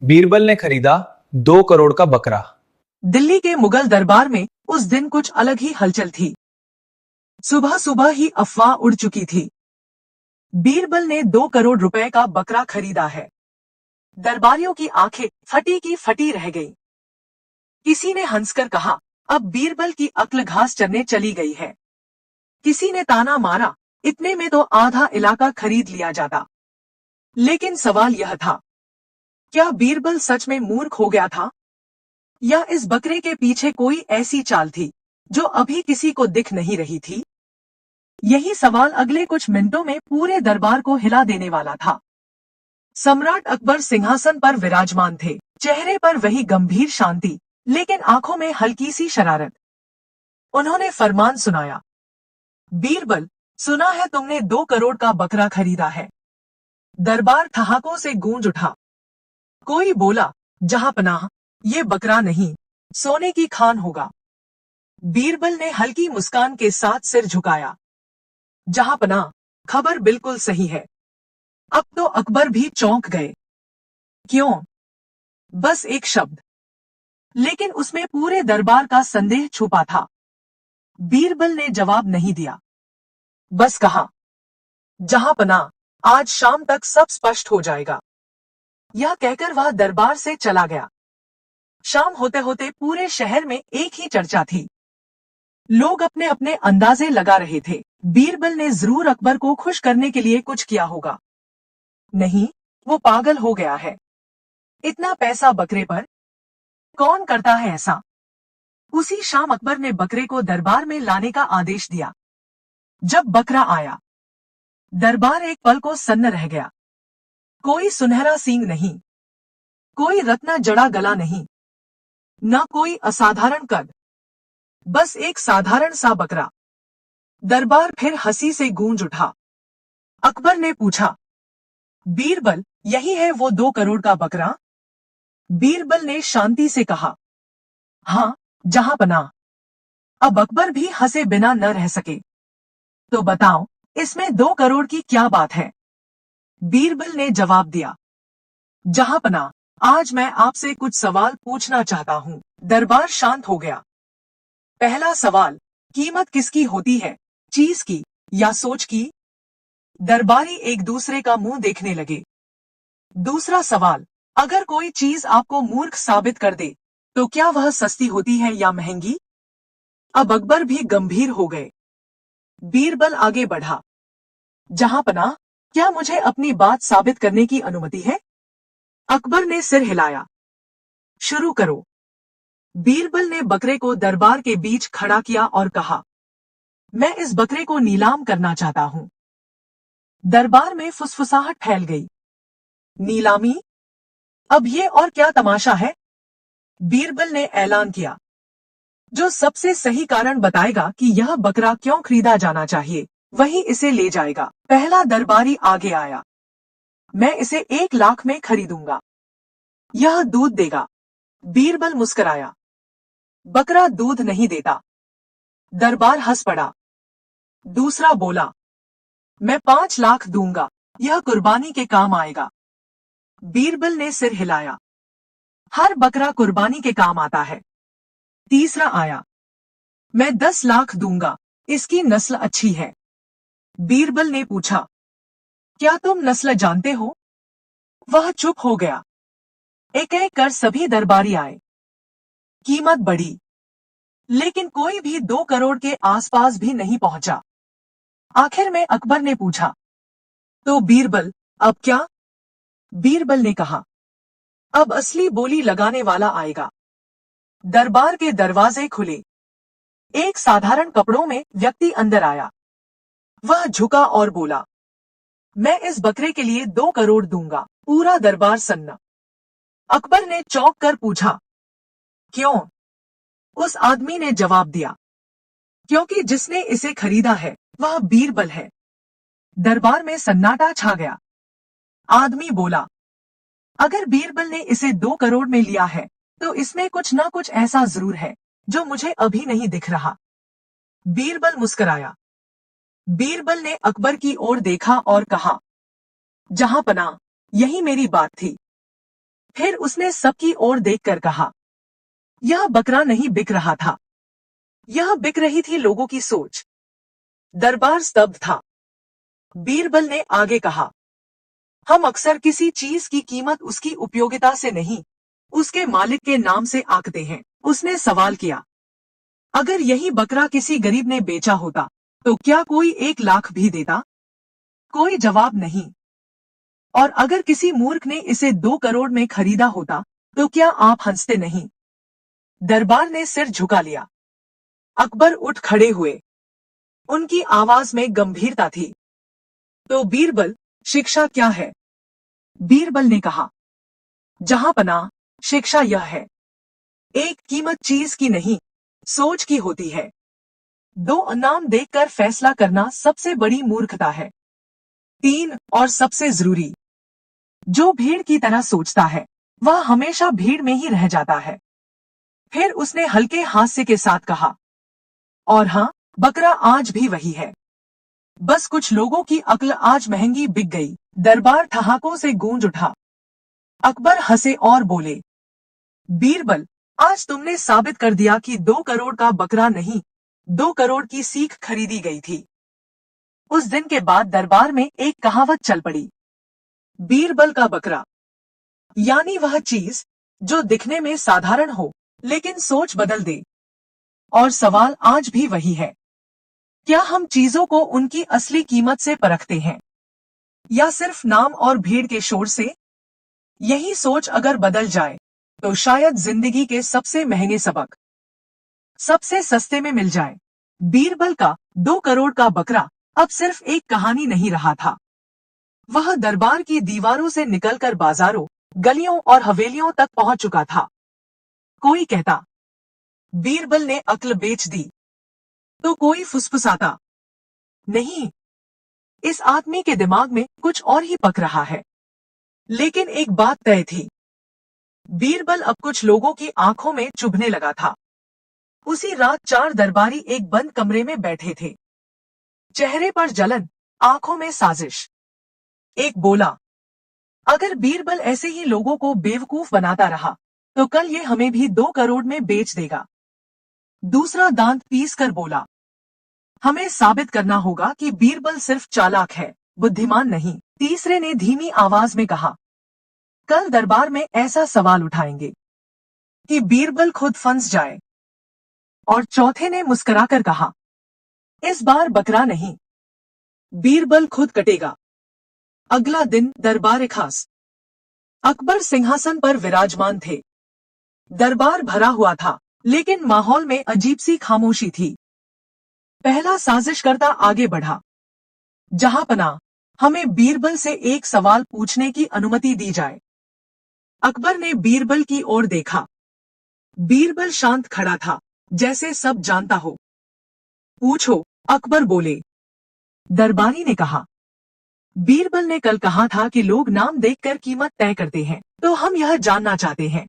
बीरबल ने खरीदा 2 करोड़ का बकरा। दिल्ली के मुगल दरबार में उस दिन कुछ अलग ही हलचल थी। सुबह सुबह ही अफवाह उड़ चुकी थी। बीरबल ने 2 करोड़ रुपए का बकरा खरीदा है। दरबारियों की आंखें फटी की फटी रह गईं। किसी ने हंसकर कहा, अब बीरबल की अक्ल घास चरने चली गई है। किसी ने ताना मारा, इतने में तो आधा इलाका खरीद लिया जाता। लेकिन सवाल यह था, क्या बीरबल सच में मूर्ख हो गया था, या इस बकरे के पीछे कोई ऐसी चाल थी जो अभी किसी को दिख नहीं रही थी? यही सवाल अगले कुछ मिनटों में पूरे दरबार को हिला देने वाला था। सम्राट अकबर सिंहासन पर विराजमान थे, चेहरे पर वही गंभीर शांति, लेकिन आंखों में हल्की सी शरारत। उन्होंने फरमान सुनाया, बीरबल, सुना है तुमने 2 करोड़ का बकरा खरीदा है। दरबार ठहाकों से गूंज उठा। कोई बोला, जहांपनाह, ये बकरा नहीं, सोने की खान होगा। बीरबल ने हल्की मुस्कान के साथ सिर झुकाया। जहांपनाह, खबर बिल्कुल सही है। अब तो अकबर भी चौंक गए। क्यों? बस एक शब्द, लेकिन उसमें पूरे दरबार का संदेह छुपा था। बीरबल ने जवाब नहीं दिया, बस कहा, जहांपनाह, आज शाम तक सब स्पष्ट हो जाएगा। यह कहकर वह दरबार से चला गया। शाम होते होते पूरे शहर में एक ही चर्चा थी। लोग अपने अपने अंदाजे लगा रहे थे। बीरबल ने जरूर अकबर को खुश करने के लिए कुछ किया होगा। नहीं, वो पागल हो गया है। इतना पैसा बकरे पर? कौन करता है ऐसा? उसी शाम अकबर ने बकरे को दरबार में लाने का आदेश दिया। जब बकरा आया, दरबार एक पल को सन्न रह गया। कोई सुनहरा सींग नहीं, कोई रत्ना जड़ा गला नहीं, न कोई असाधारण कद, बस एक साधारण सा बकरा। दरबार फिर हंसी से गूंज उठा। अकबर ने पूछा, बीरबल, यही है वो 2 करोड़ का बकरा? बीरबल ने शांति से कहा, हाँ, जहांपनाह। अब अकबर भी हंसे बिना न रह सके। तो बताओ, इसमें 2 करोड़ की क्या बात है? बीरबल ने जवाब दिया, जहांपनाह, आज मैं आपसे कुछ सवाल पूछना चाहता हूँ। दरबार शांत हो गया। पहला सवाल, कीमत किसकी होती है, चीज की या सोच की? दरबारी एक दूसरे का मुंह देखने लगे। दूसरा सवाल, अगर कोई चीज आपको मूर्ख साबित कर दे, तो क्या वह सस्ती होती है या महंगी? अब अकबर भी गंभीर हो गए। बीरबल आगे बढ़ा, जहांपनाह, क्या मुझे अपनी बात साबित करने की अनुमति है? अकबर ने सिर हिलाया। शुरू करो। बीरबल ने बकरे को दरबार के बीच खड़ा किया और कहा, मैं इस बकरे को नीलाम करना चाहता हूं। दरबार में फुसफुसाहट फैल गई। नीलामी? अब ये और क्या तमाशा है? बीरबल ने ऐलान किया, जो सबसे सही कारण बताएगा कि यह बकरा क्यों खरीदा जाना चाहिए, वही इसे ले जाएगा। पहला दरबारी आगे आया, मैं इसे 1 लाख में खरीदूंगा। यह दूध देगा। बीरबल मुस्कुराया, बकरा दूध नहीं देता। दरबार हंस पड़ा। दूसरा बोला, मैं 5 लाख दूंगा, यह कुर्बानी के काम आएगा। बीरबल ने सिर हिलाया, हर बकरा कुर्बानी के काम आता है। तीसरा आया, मैं 10 लाख दूंगा, इसकी नस्ल अच्छी है। बीरबल ने पूछा, क्या तुम नस्ल जानते हो? वह चुप हो गया। एक एक कर सभी दरबारी आए। कीमत बढ़ी, लेकिन कोई भी 2 करोड़ के आसपास भी नहीं पहुंचा। आखिर में अकबर ने पूछा, तो बीरबल, अब क्या? बीरबल ने कहा, अब असली बोली लगाने वाला आएगा। दरबार के दरवाजे खुले। एक साधारण कपड़ों में व्यक्ति अंदर आया। वह झुका और बोला, मैं इस बकरे के लिए 2 करोड़ दूंगा। पूरा दरबार सन्ना। अकबर ने चौंक कर पूछा, क्यों? उस आदमी ने जवाब दिया, क्योंकि जिसने इसे खरीदा है वह बीरबल है। दरबार में सन्नाटा छा गया। आदमी बोला, अगर बीरबल ने इसे 2 करोड़ में लिया है, तो इसमें कुछ ना कुछ ऐसा जरूर है जो मुझे अभी नहीं दिख रहा। बीरबल मुस्कुराया। बीरबल ने अकबर की ओर देखा और कहा, जहांपनाह, यही मेरी बात थी। फिर उसने सबकी ओर देखकर कहा, यह बकरा नहीं बिक रहा था, यह बिक रही थी लोगों की सोच। दरबार स्तब्ध था। बीरबल ने आगे कहा, हम अक्सर किसी चीज की कीमत उसकी उपयोगिता से नहीं, उसके मालिक के नाम से आंकते हैं। उसने सवाल किया, अगर यही बकरा किसी गरीब ने बेचा होता तो क्या कोई 1 लाख भी देता? कोई जवाब नहीं। और अगर किसी मूर्ख ने इसे 2 करोड़ में खरीदा होता तो क्या आप हंसते नहीं? दरबार ने सिर झुका लिया। अकबर उठ खड़े हुए। उनकी आवाज में गंभीरता थी। तो बीरबल, शिक्षा क्या है? बीरबल ने कहा, जहां पनाह, शिक्षा यह है, एक कीमत चीज की नहीं, सोच की होती है। 2 नाम देखकर फैसला करना सबसे बड़ी मूर्खता है। 3 और सबसे जरूरी, जो भीड़ की तरह सोचता है वह हमेशा भीड़ में ही रह जाता है। फिर उसने हल्के हास्य के साथ कहा, और हाँ, बकरा आज भी वही है, बस कुछ लोगों की अक्ल आज महंगी बिक गई। दरबार ठहाकों से गूंज उठा। अकबर हंसे और बोले, बीरबल, आज तुमने साबित कर दिया कि 2 करोड़ का बकरा नहीं, 2 करोड़ की सीख खरीदी गई थी। उस दिन के बाद दरबार में एक कहावत चल पड़ी, बीरबल का बकरा, यानी वह चीज जो दिखने में साधारण हो लेकिन सोच बदल दे। और सवाल आज भी वही है, क्या हम चीजों को उनकी असली कीमत से परखते हैं या सिर्फ नाम और भीड़ के शोर से? यही सोच अगर बदल जाए तो शायद जिंदगी के सबसे महंगे सबक सबसे सस्ते में मिल जाए। बीरबल का 2 करोड़ का बकरा अब सिर्फ एक कहानी नहीं रहा था। वह दरबार की दीवारों से निकलकर बाजारों, गलियों और हवेलियों तक पहुंच चुका था। कोई कहता, बीरबल ने अक्ल बेच दी, तो कोई फुसफुसाता, नहीं, इस आदमी के दिमाग में कुछ और ही पक रहा है। लेकिन एक बात तय थी, बीरबल अब कुछ लोगों की आंखों में चुभने लगा था। उसी रात 4 दरबारी एक बंद कमरे में बैठे थे। चेहरे पर जलन, आंखों में साजिश। एक बोला, अगर बीरबल ऐसे ही लोगों को बेवकूफ बनाता रहा तो कल ये हमें भी 2 करोड़ में बेच देगा। दूसरा दांत पीस कर बोला, हमें साबित करना होगा कि बीरबल सिर्फ चालाक है, बुद्धिमान नहीं। तीसरे ने धीमी आवाज में कहा, कल दरबार में ऐसा सवाल उठाएंगे कि बीरबल खुद फंस जाए। और चौथे ने मुस्कुराकर कहा, इस बार बकरा नहीं, बीरबल खुद कटेगा। अगला दिन दरबार खास। अकबर सिंहासन पर विराजमान थे। दरबार भरा हुआ था, लेकिन माहौल में अजीब सी खामोशी थी। पहला साजिशकर्ता आगे बढ़ा, जहां पनाह, हमें बीरबल से एक सवाल पूछने की अनुमति दी जाए। अकबर ने बीरबल की ओर देखा। बीरबल शांत खड़ा था, जैसे सब जानता हो। पूछो, अकबर बोले। दरबारी ने कहा, बीरबल ने कल कहा था कि लोग नाम देखकर कीमत तय करते हैं, तो हम यह जानना चाहते हैं,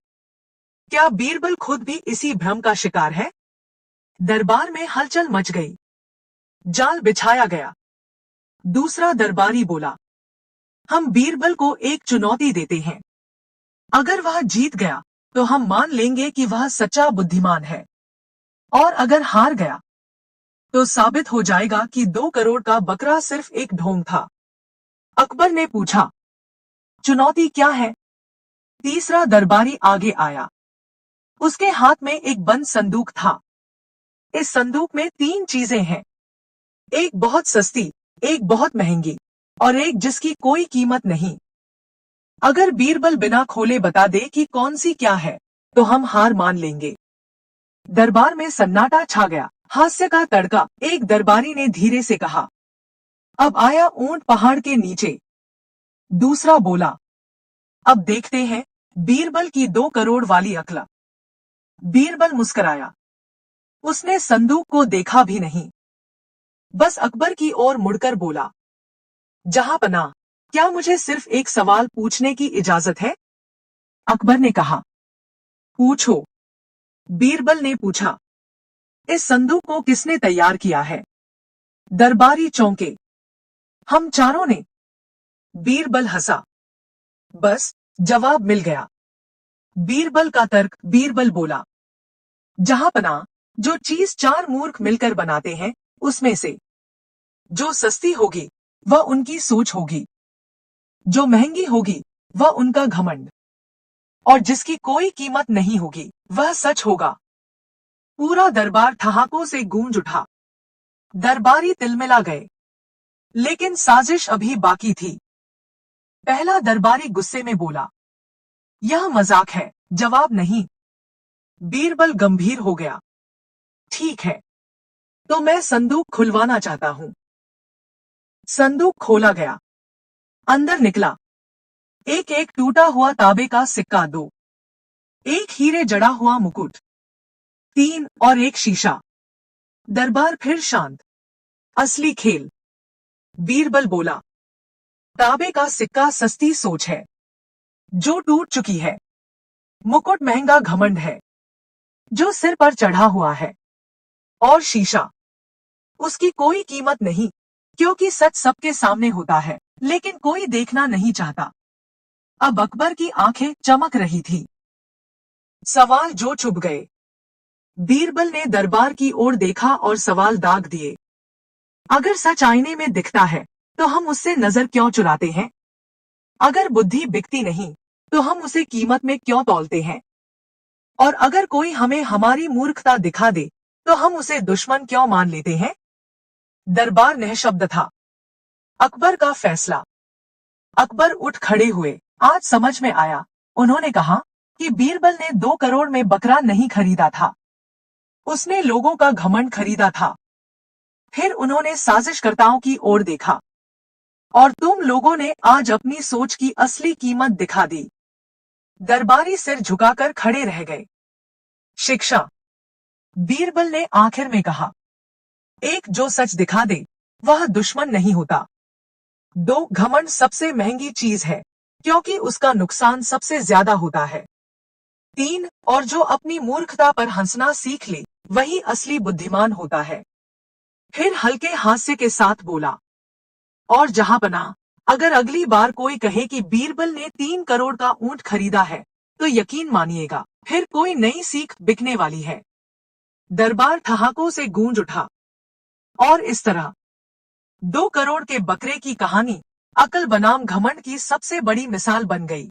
क्या बीरबल खुद भी इसी भ्रम का शिकार है? दरबार में हलचल मच गई। जाल बिछाया गया। दूसरा दरबारी बोला, हम बीरबल को एक चुनौती देते हैं। अगर वह जीत गया तो हम मान लेंगे कि वह सच्चा बुद्धिमान है, और अगर हार गया तो साबित हो जाएगा कि 2 करोड़ का बकरा सिर्फ एक ढोंग था। अकबर ने पूछा, चुनौती क्या है? तीसरा दरबारी आगे आया। उसके हाथ में एक बंद संदूक था। इस संदूक में 3 चीजें हैं, एक बहुत सस्ती, एक बहुत महंगी और एक जिसकी कोई कीमत नहीं। अगर बीरबल बिना खोले बता दे कि कौन सी क्या है तो हम हार मान लेंगे। दरबार में सन्नाटा छा गया। हास्य का तड़का। एक दरबारी ने धीरे से कहा, अब आया ऊंट पहाड़ के नीचे। दूसरा बोला, अब देखते हैं बीरबल की 2 करोड़ वाली अक्ल। बीरबल मुस्कुराया। उसने संदूक को देखा भी नहीं, बस अकबर की ओर मुड़कर बोला, जहां पनाह, क्या मुझे सिर्फ एक सवाल पूछने की इजाजत है? अकबर ने कहा, पूछो। बीरबल ने पूछा, इस संदूक को किसने तैयार किया है? दरबारी चौंके। हम चारों ने। बीरबल हंसा। बस, जवाब मिल गया। बीरबल का तर्क। बीरबल बोला, जहांपना, जो चीज चार मूर्ख मिलकर बनाते हैं, उसमें से जो सस्ती होगी वह उनकी सोच होगी, जो महंगी होगी वह उनका घमंड, और जिसकी कोई कीमत नहीं होगी वह सच होगा। पूरा दरबार ठहाकों से गूंज उठा। दरबारी तिलमिला गए, लेकिन साजिश अभी बाकी थी। पहला दरबारी गुस्से में बोला, यह मजाक है, जवाब नहीं। बीरबल गंभीर हो गया, ठीक है, तो मैं संदूक खुलवाना चाहता हूं। संदूक खोला गया, अंदर निकला एक एक टूटा हुआ तांबे का सिक्का, 2 एक हीरे जड़ा हुआ मुकुट, 3 और एक शीशा। दरबार फिर शांत। असली खेल। बीरबल बोला, तांबे का सिक्का सस्ती सोच है जो टूट चुकी है। मुकुट महंगा घमंड है जो सिर पर चढ़ा हुआ है। और शीशा, उसकी कोई कीमत नहीं, क्योंकि सच सबके सामने होता है, लेकिन कोई देखना नहीं चाहता। अब अकबर की आंखें चमक रही थी। सवाल जो चुभ गए। बीरबल ने दरबार की ओर देखा और सवाल दाग दिए। अगर सच आईने में दिखता है तो हम उससे नजर क्यों चुराते हैं? अगर बुद्धि बिकती नहीं तो हम उसे कीमत में क्यों तौलते हैं? और अगर कोई हमें हमारी मूर्खता दिखा दे तो हम उसे दुश्मन क्यों मान लेते हैं? दरबार निःशब्द था। अकबर का फैसला। अकबर उठ खड़े हुए। आज समझ में आया। उन्होंने कहा कि बीरबल ने 2 करोड़ में बकरा नहीं खरीदा था, उसने लोगों का घमंड खरीदा था। फिर उन्होंने साजिशकर्ताओं की ओर देखा, और तुम लोगों ने आज अपनी सोच की असली कीमत दिखा दी। दरबारी सिर झुकाकर खड़े रह गए। शिक्षा। बीरबल ने आखिर में कहा, एक जो सच दिखा दे वह दुश्मन नहीं होता। 2 घमंड सबसे महंगी चीज है, क्योंकि उसका नुकसान सबसे ज्यादा होता है। 3 और जो अपनी मूर्खता पर हंसना सीख ले वही असली बुद्धिमान होता है। फिर हल्के हास्य के साथ बोला, और जहांपना, अगर अगली बार कोई कहे कि बीरबल ने 3 करोड़ का ऊंट खरीदा है तो यकीन मानिएगा फिर कोई नई सीख बिकने वाली है। दरबार ठहाकों से गूंज उठा। और इस तरह 2 करोड़ के बकरे की कहानी अकल बनाम घमंड की सबसे बड़ी मिसाल बन गई।